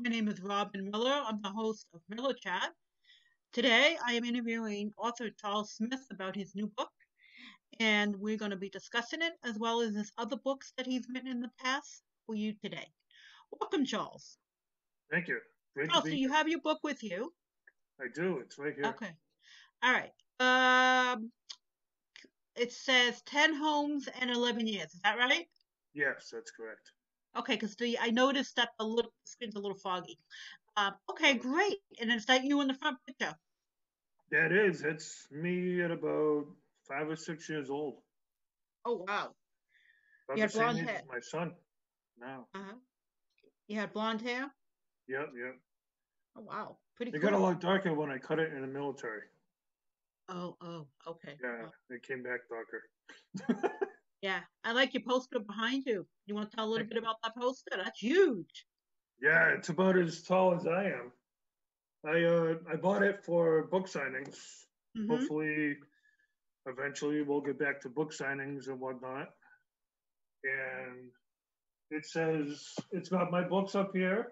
My name is Robin Miller. I'm the host of Miller Chat. Today, I am interviewing author Charles Smith about his new book, and we're going to be discussing it as well as his other books that he's written in the past for you today. Welcome, Charles. Thank you. Great to Charles, so be you here. have your book with you. I do. It's right here. Okay. All right. It says 10 homes and 11 years. Is that right? Yes, that's correct. Okay, because I noticed that the screen's a little foggy. Okay, Uh, great. And is that you in the front picture? that is. It's me at about 5 or 6 years old. Oh, wow. About You the had same blonde age hair. as my son now. Uh-huh. You had blonde hair? Yep, yep. Oh, wow. Pretty It got a cool. lot darker when I cut it in the military. Oh, okay. Yeah, Well, it came back darker. yeah. I like your poster behind you. You want to tell a little Thank bit you. about that poster? That's huge. Yeah, it's about as tall as I am. I bought it for book signings. Mm-hmm. Hopefully, eventually, we'll get back to book signings and whatnot. And it's got my books up here,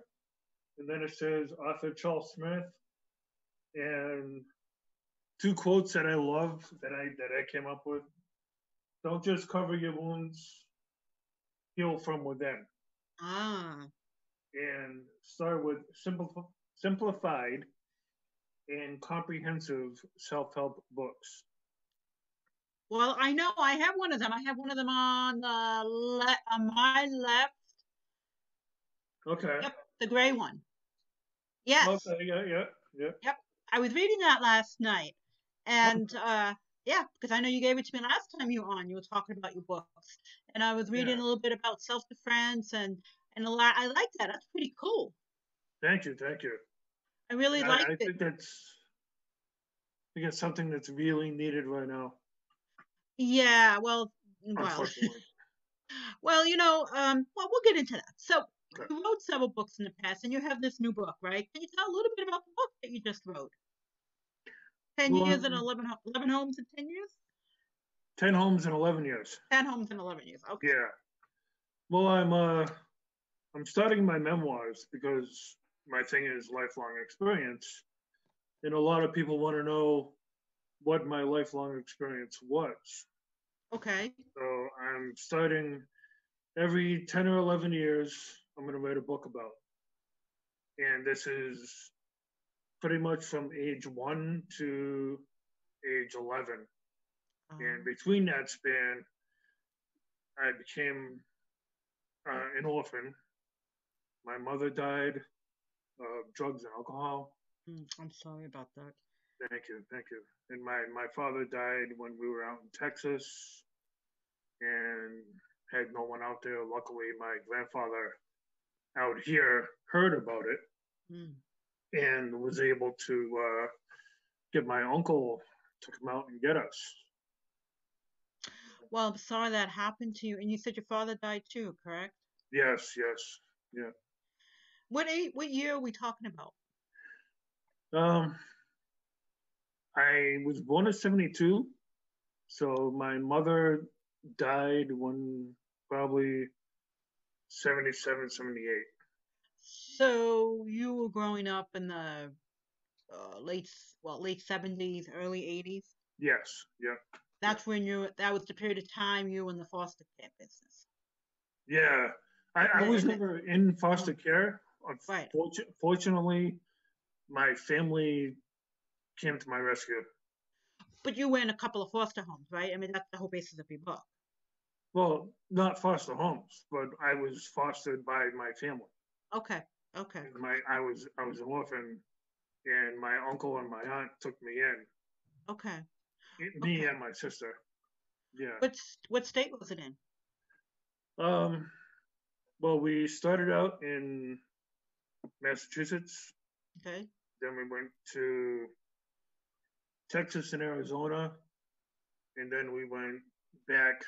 and then it says author Charles Smith, and two quotes that I love that I came up with. Don't just cover your wounds, heal from within. Ah. And start with simplified and comprehensive self-help books. Well, I know I have one of them. I have one of them on my left. Okay. Yep, the gray one. Yes. Okay. Yeah. Yeah. Yeah. Yep. I was reading that last night. And Okay. yeah, because I know you gave it to me last time you were on. You were talking about your books. And I was reading Yeah. a little bit about self-defense and a lot. I like that. That's pretty cool. Thank you. Thank you. I really I liked it. think that's something that's really needed right now. Yeah, well, Unfortunately. we'll get into that. So Okay. you wrote several books in the past, and you have this new book, right? Can you tell a little bit about the book that you just wrote? 10 years and Well, 11 homes in 10 years? 10 homes in 11 years. 10 homes in 11 years. Okay. Yeah. Well, I'm starting my memoirs because my thing is lifelong experience, and a lot of people want to know what my lifelong experience was. Okay. So I'm starting every 10 or 11 years. I'm going to write a book about, and this is pretty much from age 1 to age 11. And Um, between that span, I became an orphan. My mother died of drugs and alcohol. I'm sorry about that. Thank you, thank you. And my father died when we were out in Texas and had no one out there. Luckily, my grandfather out here heard about it Mm. and was able to get my uncle to come out and get us. Well, I'm sorry that happened to you. And you said your father died too, correct? Yes, yes, yeah. What year are we talking about? Um, I was born in '72, so my mother died when probably 77, 78. So you were growing up in the late 70s, early 80s. Yes, yeah, yeah. That was the period of time you were in the foster care business. Yeah, I was And never in foster oh, care. right. Fortunately, my family came to my rescue. But you were in a couple of foster homes, right? I mean, that's the whole basis of your book. Well, not foster homes, but I was fostered by my family. Okay. Okay. And I was an orphan, and my uncle and my aunt took me in, Okay. me Okay. and my sister. Yeah. What state was it in? Um. Well, we started out in Massachusetts, Okay. then we went to Texas and Arizona, and then we went back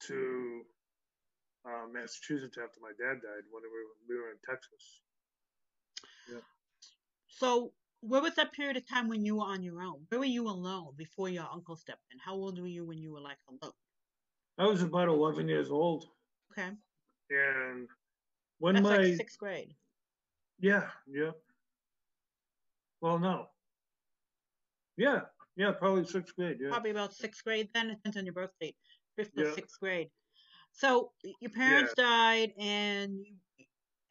to Massachusetts after my dad died when we were in Texas. Yeah. So where was that period of time when you were on your own? Where were you alone before your uncle stepped in? How old were you when you were like alone? I was about 11 years old, Okay. and when That's like my sixth grade. Yeah, yeah. Well, no. Yeah, yeah, probably sixth grade. Yeah, Probably about sixth grade then. It depends on your birth date, fifth or yeah, sixth grade. So your yeah. parents died, and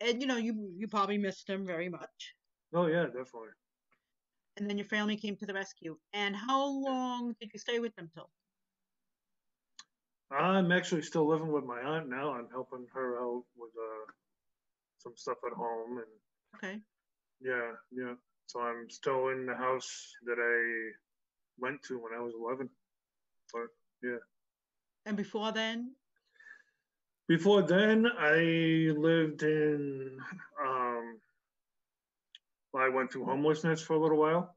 you probably missed them very much. Oh, yeah, definitely. And then your family came to the rescue. And how long did you stay with them till? I'm actually still living with my aunt now. I'm helping her out with some stuff at home, and Okay. yeah, yeah. So I'm still in the house that I went to when I was 11. But yeah, And before then, before then, I lived in. Um, well, I went through homelessness for a little while,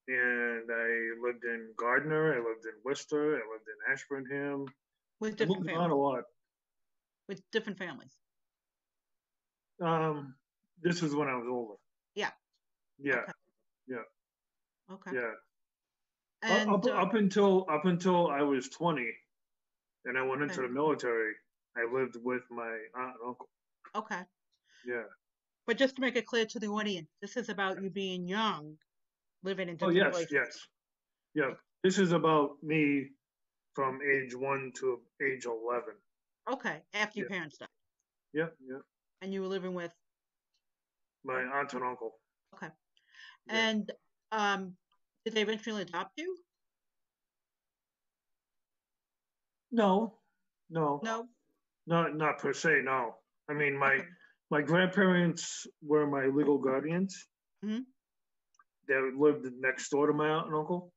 and I lived in Gardner. I lived in Worcester. I lived in Ashburnham. with I different moved around families, a lot. with different families. Um, this was when I was older. Yeah. Yeah, Okay. yeah, Okay. yeah. And Up until I was 20, and I went into okay. the military. I lived with my aunt and uncle. Okay. Yeah. But just to make it clear to the audience, this is about you being young, living in Oh different yes, places. yes, yeah. Okay. This is about me from age 1 to age 11. Okay. After your Yeah, parents died, yeah, yeah. and you were living with. My aunt and uncle. Okay. Yeah. And um, did they eventually adopt you? No, no, No. not per se. No. I mean, Okay. my grandparents were my legal guardians. Hmm. They lived next door to my aunt and uncle.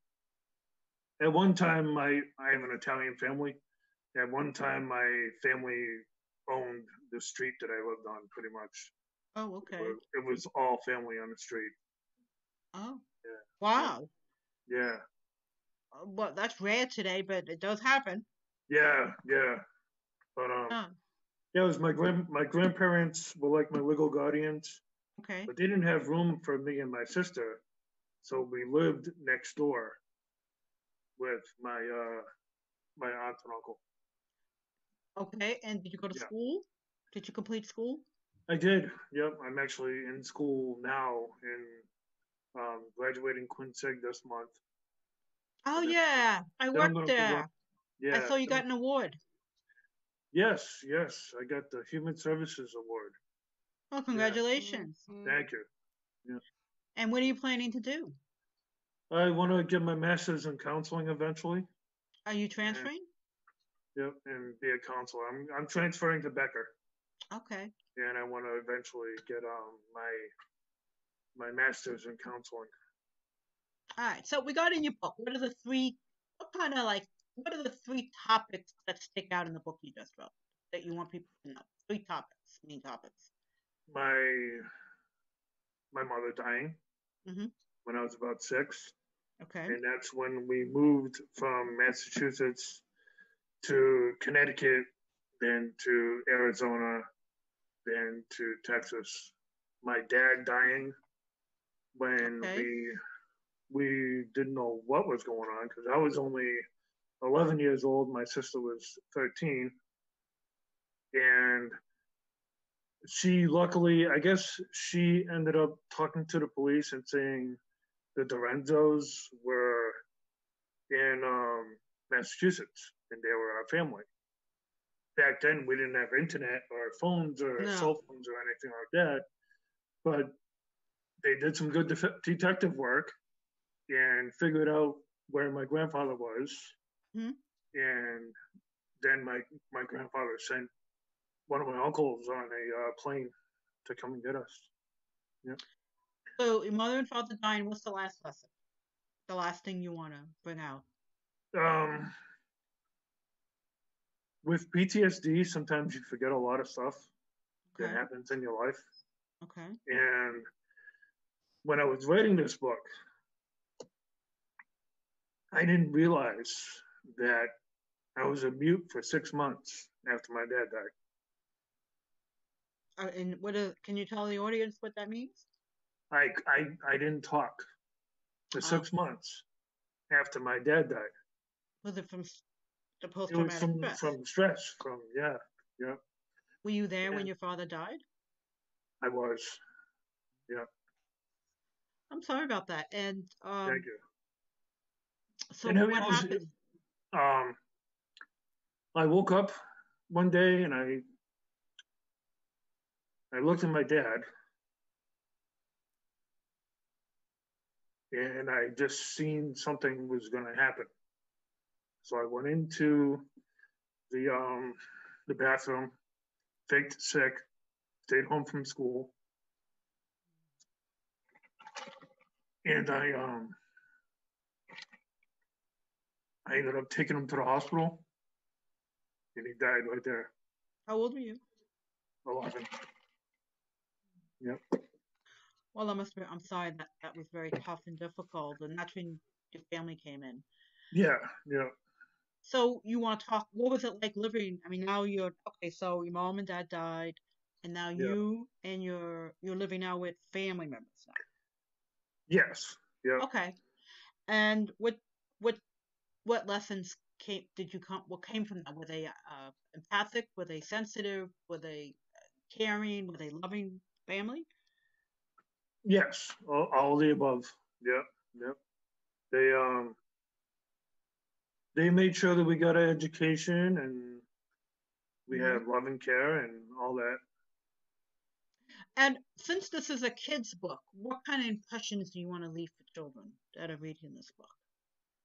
At one time, I have an Italian family. At one time, my family owned the street that I lived on, pretty much. Oh, okay. It was all family on the street. Oh, Yeah, wow. yeah, Well, that's rare today, but it does happen. yeah, yeah. But Oh, yeah, it was my grandparents were like my legal guardians, okay. but they didn't have room for me and my sister, so we lived next door with my aunt and uncle. Okay. And did you go to Yeah, school? Did you complete school? I did. Yep, I'm actually in school now in graduating Quincy this month, Oh, and yeah. I then I'm worked gonna move on. there. I Yeah. saw you got an award. Yes, yes. I got the Human Services Award. Oh, Yeah. congratulations. Thank you. Yeah. And what are you planning to do? I want to get my master's in counseling eventually. Are you And transferring? yep, and be a counselor. I'm transferring to Becker, Okay. and I want to eventually get my master's in counseling. All right. So we got in your book. What are the three topics that stick out in the book you just wrote that you want people to know? Three topics, main topics. My my mother dying Mm-hmm. when I was about 6, Okay. and that's when we moved from Massachusetts to Connecticut, then to Arizona, then to Texas. My dad dying when Okay. we didn't know what was going on because I was only 11 years old. My sister was 13, and she luckily, I guess, she ended up talking to the police and saying the Dorenzos were in Massachusetts and they were our family. Back then, we didn't have internet or phones or No. cell phones or anything like that, but they did some good detective work and figured out where my grandfather was. Hmm. And then my grandfather sent one of my uncles on a plane to come and get us. Yeah. So your mother and father dying. What's the last lesson? The last thing you want to bring out? Um, with PTSD, sometimes you forget a lot of stuff that Okay. happens in your life. Okay. And when I was writing this book, I didn't realize that I was a mute for 6 months after my dad died. And can you tell the audience what that means? I didn't talk for Oh, 6 months after my dad died. was it from the It was post-traumatic stress? from stress, from yeah, yeah. Were you there when And your father died? I was. yeah. I'm sorry about that. And Thank you. so And it what was, happened? um, I woke up one day and I looked at my dad and I just seen something was going to happen. So I went into the bathroom, faked sick, stayed home from school, and I ended up taking him to the hospital, and he died right there. How old were you? 11. Yep. Well, I must be, I'm sorry that that was very tough and difficult, and that's when your family came in. Yeah. Yeah. So you want to talk? What was it like living? I mean, now you're okay. So your mom and dad died, and now Yeah. you and you're living now with family members now. Yes. Yep. Okay. And what what lessons came did you come? What came from that? Were they empathic? Were they sensitive? Were they caring? Were they loving family? Yes. All the above. Yep. Yep. They um they made sure that we got an education and we Hmm. had love and care and all that. And since this is a kid's book, what kind of impressions do you want to leave for children that are reading this book?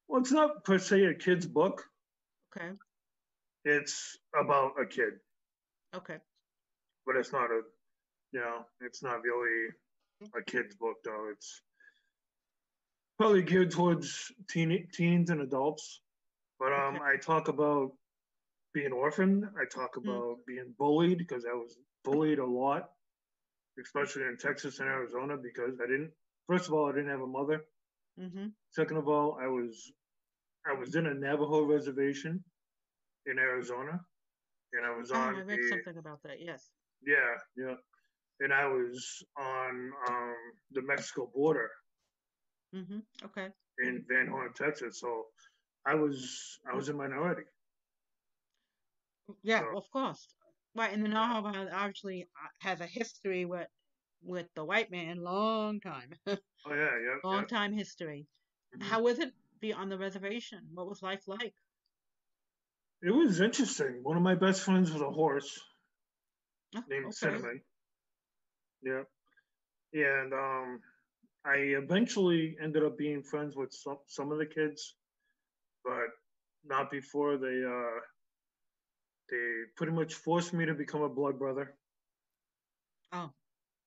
Well, it's not per se a kid's book. Okay. It's about a kid, Okay. but it's not a it's not really a kid's book though. It's probably geared towards teens and adults. But Okay. I talk about being orphaned. I talk Mm, about being bullied because I was bullied a lot, especially in Texas and Arizona because I didn't. First of all, I didn't have a mother. mm-hmm. Second of all, I was in a Navajo reservation in Arizona, and I was Oh, on I read a something about that. Yes. yeah, and I was on the Mexico border Mm-hmm. Okay. in Van Horn, Texas. So I was a minority. Yeah, So well, of course. Right, and the yeah, Navajo actually has a history with the white man, long time, oh yeah, yeah, long yeah. time history. Mm-hmm. How was it be on the reservation? What was life like? It was interesting. One of my best friends was a horse Oh, named okay. Cinnamon. Yeah, and I eventually ended up being friends with some of the kids, but not before they pretty much forced me to become a blood brother. Oh, oh,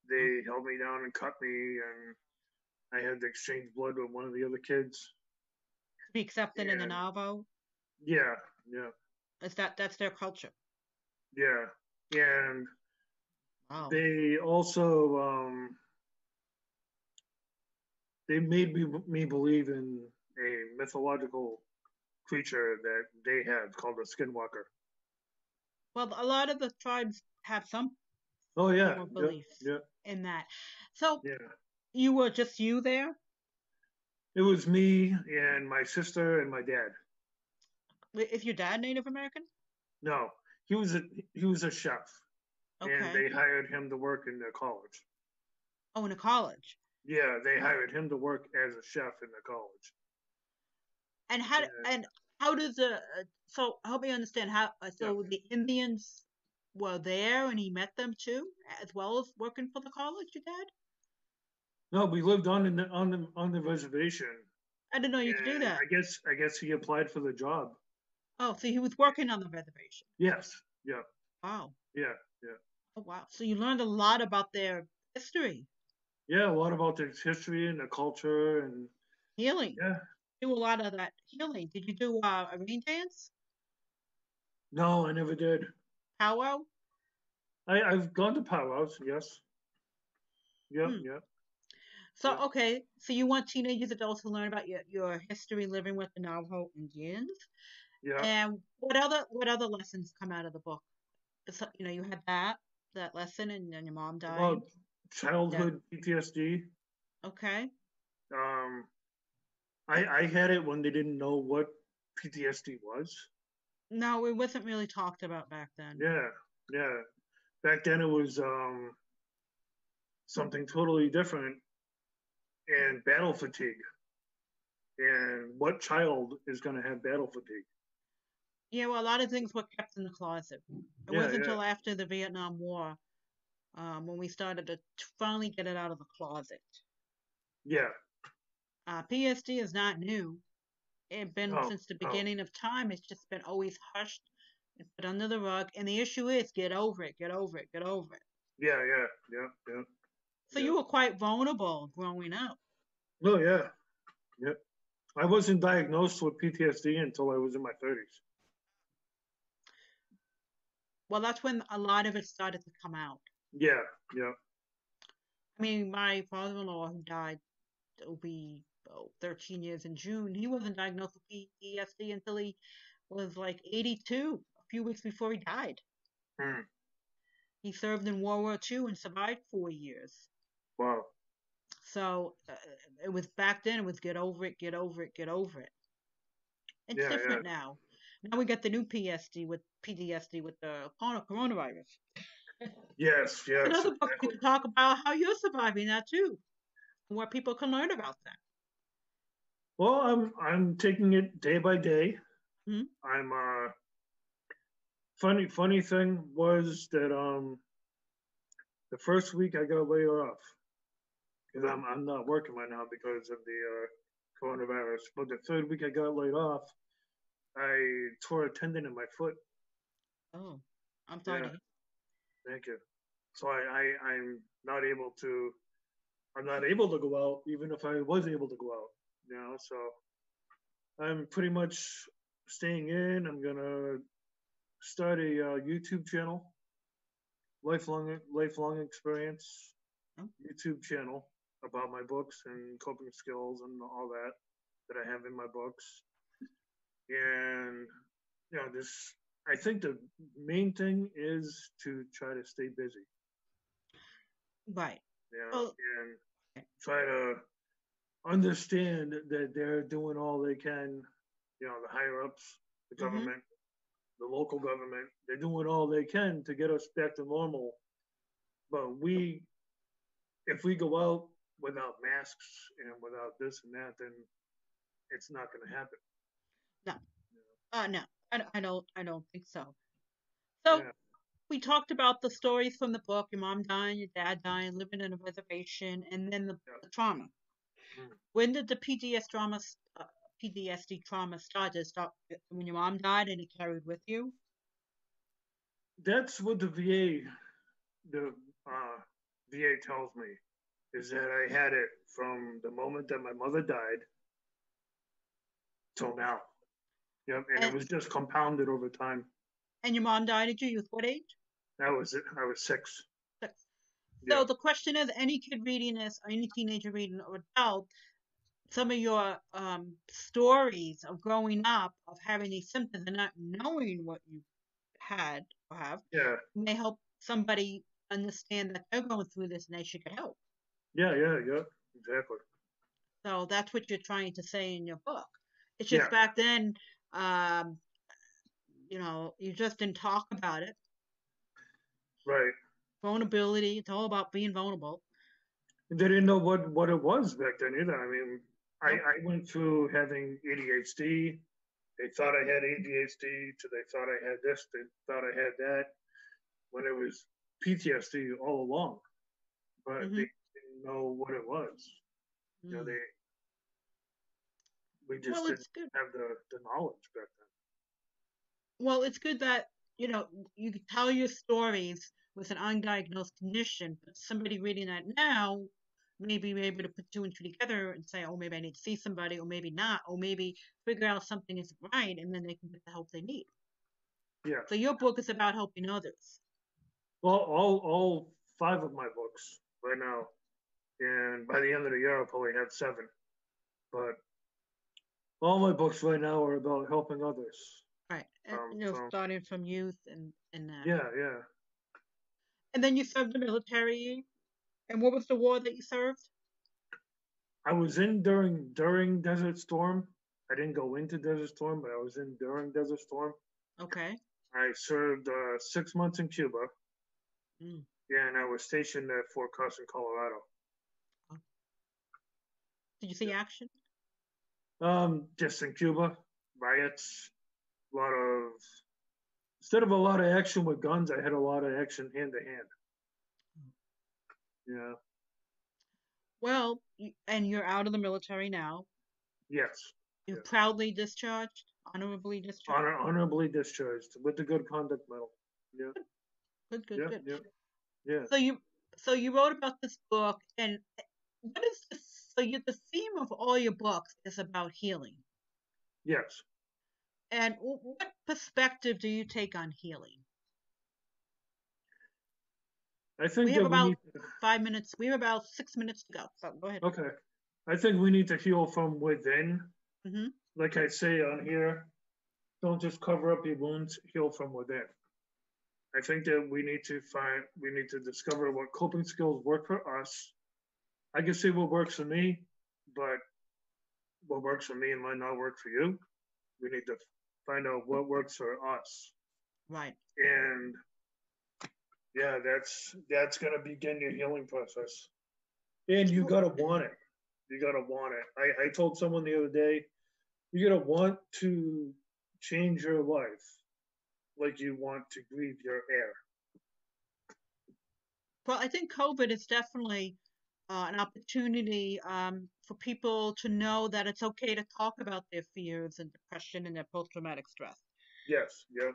They held me down and cut me, and I had to exchange blood with one of the other kids. to be accepted in the And Navajo, yeah, yeah, is that's their culture. yeah, and Wow. they also they made me believe in a mythological creature that they had called a skinwalker. Well, a lot of the tribes have some Oh form yeah, of yep, beliefs yep, in that. So yeah. you were just you there? It was me and my sister and my dad. Is your dad Native American? No, he was a he was a chef, and Okay. they hired him to work in the college. Oh, in a college. Yeah, they hired him to work as a chef in the college. And how does the so help me understand how Yeah. so the Indians were there and he met them too, as well as working for the college, your dad? No, we lived on the reservation, I didn't know you could do and that. I guess he applied for the job. Oh, so he was working on the reservation. Yes. Yeah. Wow. Yeah. Yeah. Oh, wow. So you learned a lot about their history, Yeah. A lot about the history and the culture, and healing. yeah. Do a lot of that healing. Did you do a rain dance? No, I never did. Powwow? I've gone to powwows. Yes. Yep. Hmm. Yep. So Yep. okay, so you want teenagers, adults to learn about your history living with the Navajo Indians. Yeah. And what other lessons come out of the book? So, you know, you had that lesson, and then your mom died. About That childhood PTSD. okay? Um, I had it when they didn't know what PTSD was. No, it wasn't really talked about back then. Yeah. Yeah. Back then it was something totally different, and battle fatigue. And what child is going to have battle fatigue? Yeah, well, a lot of things were kept in the closet. It Yeah, wasn't yeah, until after the Vietnam War when we started to finally get it out of the closet. yeah. PSD is not new. It's been No, since the no. beginning of time. It's just been always hushed and put under the rug. And the issue is get over it, get over it, get over it. Yeah, yeah, yeah, yeah, So yeah. you were quite vulnerable growing up. No, yeah, yeah. I wasn't diagnosed with PTSD until I was in my 30s. Well, that's when a lot of it started to come out. Yeah, yeah. I mean, my father-in-law who died, will be 13 years in June. He wasn't diagnosed with PTSD until he was like 82, a few weeks before he died. Hmm. He served in World War II and survived 4 years. Wow. So it was back then. It was get over it, get over it, get over it. It's Yeah, yeah. different now. Now we got the new PSD with PTSD with the coronavirus. Yes, yes, Another book you exactly. can talk about how you're surviving that too, and where people can learn about that. Well, I'm taking it day by day. Hmm. I'm funny thing was that the first week I got laid off because I'm not working right now because of the coronavirus. But the third week I got laid off, I tore a tendon in my foot. Oh, I'm sorry to Yeah, hear. thank you. So I'm not able to go out even if I was able to go out. You know, so I'm pretty much staying in. I'm gonna start a YouTube channel, lifelong experience Oh, YouTube channel about my books and coping skills and all that that I have in my books. And this I think the main thing is to try to stay busy. right. Oh, And try to understand that they're doing all they can. The higher ups, the mm-hmm. government, the local government, they're doing all they can to get us back to normal. But if we go out without masks and without this and that, then it's not going to happen. No, You no, I don't think so. know? So Yeah, we talked about the stories from the book: your mom dying, your dad dying, living in a reservation, and then yeah. the trauma. Mm. When did the PTSD trauma start? Did it start when your mom died and it carried with you? That's what the VA tells me is that I had it from the moment that my mother died till now. Yep, and it And was just compounded over time. your mom died at your youth what age? That was it. I was 6. 6. Yeah, So the question is, any kid reading this, or any teenager reading, or adult, some of your stories of growing up, of having these symptoms and not knowing what you had or have, yeah, may help somebody understand that they're going through this and they should get help. yeah, yeah, yeah. Exactly. So that's what you're trying to say in your book. It's just Yeah, back then, um, you just didn't talk about it. right. Vulnerability, it's all about being vulnerable. And they didn't know what it was back then either. I mean, Nope. I went through having ADHD. They thought I had ADHD, so they thought I had this, they thought I had that, when it was PTSD all along. But Mm-hmm. they didn't know what it was. You know, Mm. they we Well, just didn't it's good. have the knowledge back then. Well, it's good that you can tell your stories with an undiagnosed condition, but somebody reading that now may be able to put two and two together and say, oh, maybe I need to see somebody, or maybe not, or maybe figure out something isn't right, and then they can get the help they need. Yeah. So your book is about helping others. Well, all 5 of my books right now, and by the end of the year, I'll probably have 7. But all my books right now are about helping others. Right. And, From starting from youth and that. Yeah, yeah. And then you served the military. And what was the war that you served? I was in during Desert Storm. I didn't go into Desert Storm, but I was in during Desert Storm. Okay. I served 6 months in Cuba, Mm. Yeah, and I was stationed at Fort Carson, Colorado. Did you see action? Just in Cuba, riots, a lot of instead of a lot of action with guns, I had a lot of action hand to hand. Yeah. Well, and you're out of the military now. Yes. You're Yeah. proudly discharged, honorably discharged. Honorably discharged with the Good Conduct Medal. Yeah. Good, good, Yeah. good. Yeah. Yeah. So you wrote about this book, and what is this? So the theme of all your books is about healing. Yes. And what perspective do you take on healing? I We think have that we about need. 5 minutes. We have about 6 minutes to go. So go ahead. Okay. I think we need to heal from within. Hmm. Like I say on here, don't just cover up your wounds, heal from within. I think that we need to discover what coping skills work for us. I can see what works for me, but what works for me might not work for you. We need to find out what works for us. Right. And yeah, that's gonna begin your healing process. And you gotta want it. You gotta want it. I told someone the other day, you gotta want to change your life like you want to breathe your air. Well, I think COVID is definitely an opportunity for people to know that it's okay to talk about their fears and depression and their post-traumatic stress. Yes, yep,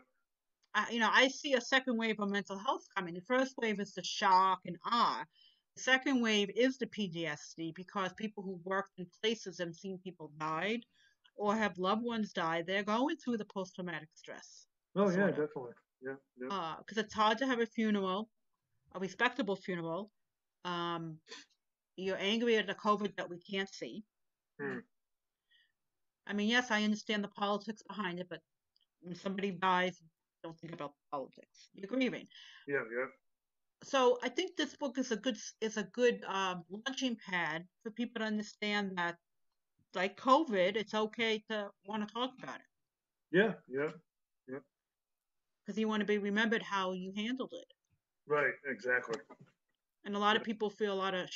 I see a second wave of mental health coming. The first wave is the shock and awe. The second wave is the PTSD because people who worked in places and seen people died or have loved ones die, they're going through the post-traumatic stress oh yeah, disorder. definitely, yeah, yeah, Because it's hard to have a funeral, a respectable funeral. Um, you're angry at the COVID that we can't see. hmm. I mean, yes, I understand the politics behind it, but when somebody dies, don't think about politics. You're grieving. Yeah, yeah, So I think this book is a good launching pad for people to understand that, like COVID, it's okay to want to talk about it yeah, yeah, yeah. because you want to be remembered how you handled it. Right, exactly. And a lot of Yeah, people feel a lot of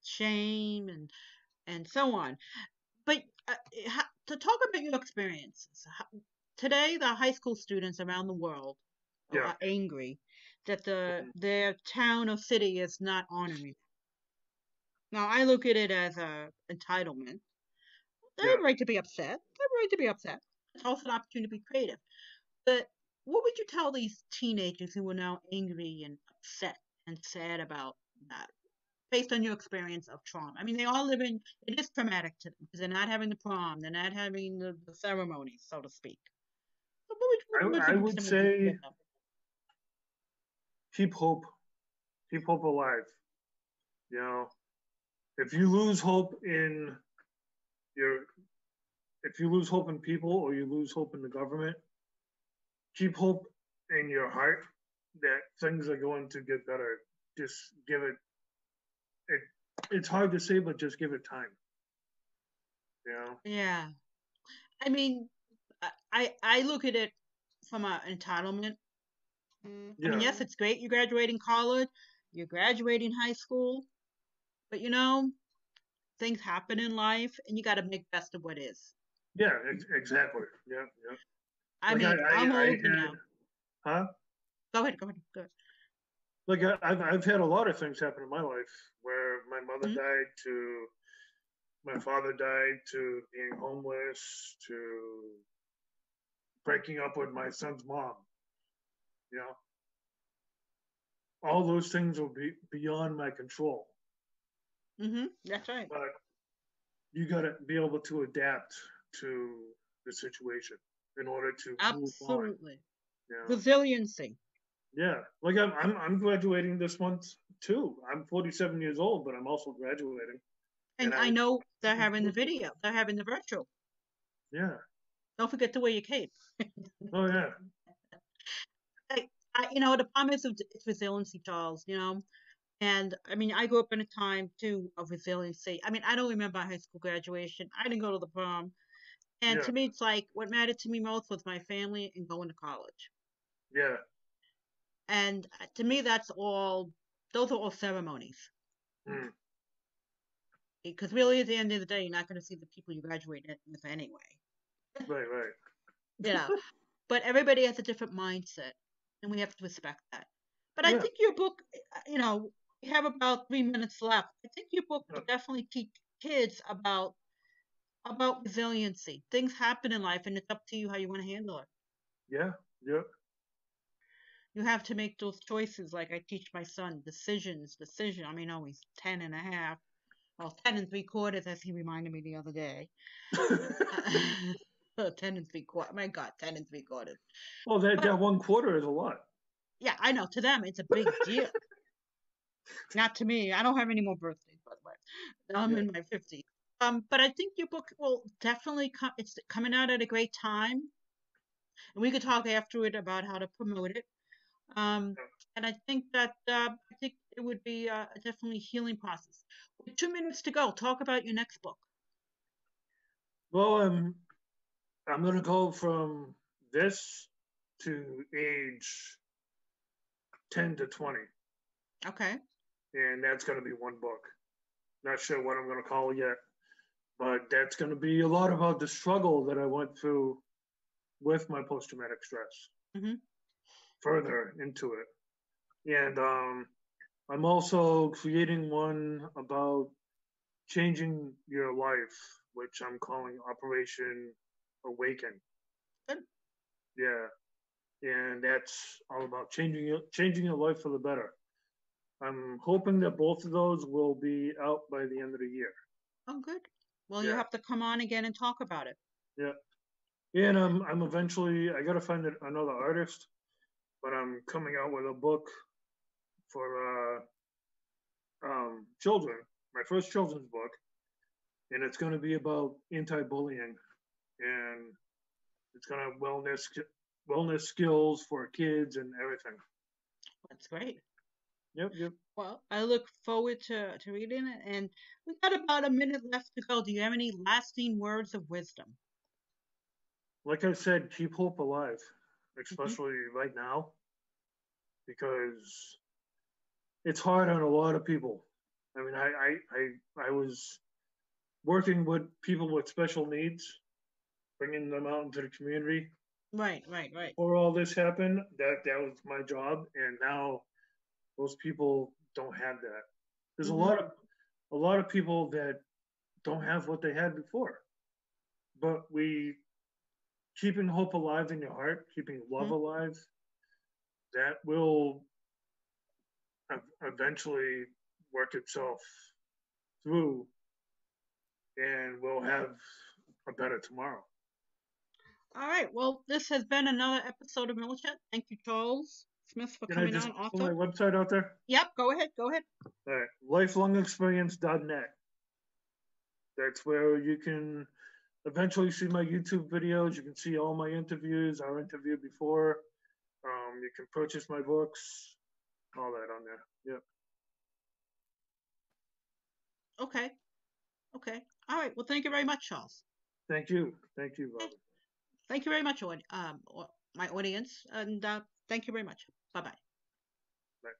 shame and so on. But to talk about your experiences, today the high school students around the world yeah, are angry that mhm, their town or city is not honoring. Now I look at it as a entitlement. They have yeah. a right to be upset. They have a right to be upset. It's also an opportunity to be creative. But what would you tell these teenagers who are now angry and upset and sad about that, based on your experience of trauma? I mean, they all live in, it is traumatic to them because they're not having the prom, they're not having the ceremony, so to speak. So what words I of would wisdom would you say give them? keep hope, keep hope alive. You know, if you lose hope in your, if you lose hope in people or you lose hope in the government, keep hope in your heart that things are going to get better. Just give it. It's hard to say, but just give it time. You know. Yeah. I mean, I look at it from an entitlement. I mean, Yeah. yes, it's great you're graduating college, you're graduating high school, but things happen in life and you got to make best of what is. Yeah. Exactly. Yeah. Yeah. I Like mean, I'm I older had, now. huh? Go ahead, go ahead, go ahead. Like I've had a lot of things happen in my life where my mother Hmm. died to my father died to being homeless to breaking up with my son's mom. You know, all those things will be beyond my control. Hmm. That's right. But you got to be able to adapt to the situation in order to move on. Absolutely. You know? Resiliency. Yeah, like I'm graduating this month too. I'm 47 years old, but I'm also graduating, and And I I'm know they're looking having the forward to it. video, they're having the virtual. Yeah. Don't forget to wear your cape. Oh yeah. The problem is it's resiliency, Charles, And I mean, I grew up in a time too of resiliency. I mean, I don't remember high school graduation. I didn't go to the prom. And Yeah. to me, it's like what mattered to me most was my family and going to college. Yeah. And to me, that's all. those are all ceremonies. Mm. Because really, at the end of the day, you're not going to see the people you graduated with anyway. Right, right. You know, but everybody has a different mindset, and we have to respect that. But I Yeah. think your book, we have about 3 minutes left. I think your book Uh, would definitely teach kids about resiliency. Things happen in life, and it's up to you how you want to handle it. yeah. Yeah. You have to make those choices. Like I teach my son, decision. I mean, oh, he's 10 and a half. Well, 10 and three quarters, as he reminded me the other day. 10 and three quarters. My God, 10 and three quarters. Well, that But 1/4 is a lot. yeah, I know. To them, it's a big deal. Not to me. I don't have any more birthdays, by the way. I'm Yeah. in my 50s. But I think your book will definitely come. It's coming out at a great time, and we could talk afterward about how to promote it. Um, and I think it would be a definitely healing process. With 2 minutes to go, talk about your next book. Well, I'm gonna go from this to age 10 to 20, Okay. and that's gonna be one book. Not sure what I'm gonna call it yet, but that's gonna be a lot about the struggle that I went through with my post-traumatic stress. Hmm. Further into it, and I'm also creating one about changing your life, which I'm calling Operation Awaken. Good. Yeah, and that's all about changing your life for the better. I'm hoping that both of those will be out by the end of the year. Oh, good. Well, you Yeah, have to come on again and talk about it. yeah, and I'm eventually I gotta find another artist, but I'm coming out with a book for children, my first children's book, and it's going to be about anti-bullying, and it's going to have wellness skills for kids and everything. That's great. Yep, yep. Well, I look forward to reading it. And we've got about a minute left to go. Do you have any lasting words of wisdom? Like I said, keep hope alive, Hmm. especially right now, because it's hard on a lot of people. I mean, I was working with people with special needs, bringing them out into the community. Right, right, right. Before all this happened, that was my job, and now most people don't have that. There's a Hmm. lot of a lot of people that don't have what they had before. But we keeping hope alive in your heart, keeping love Hmm. alive, that will eventually work itself through, and we'll have a better tomorrow. All right. Well, this has been another episode of Millichat. Thank you, Charles Smith, for Can I coming just on. put my Author. website out there? Yep. Go ahead. Go ahead. All right, lifelongexperience.net. That's where you can eventually see my YouTube videos. You can see all my interviews, our interview before. You can purchase my books, all that on there. Yep. Okay. Okay. All right. Well, thank you very much, Charles. Thank you. Thank you, Okay. Robin. Thank you very much, my audience, and thank you very much. Bye bye. Bye.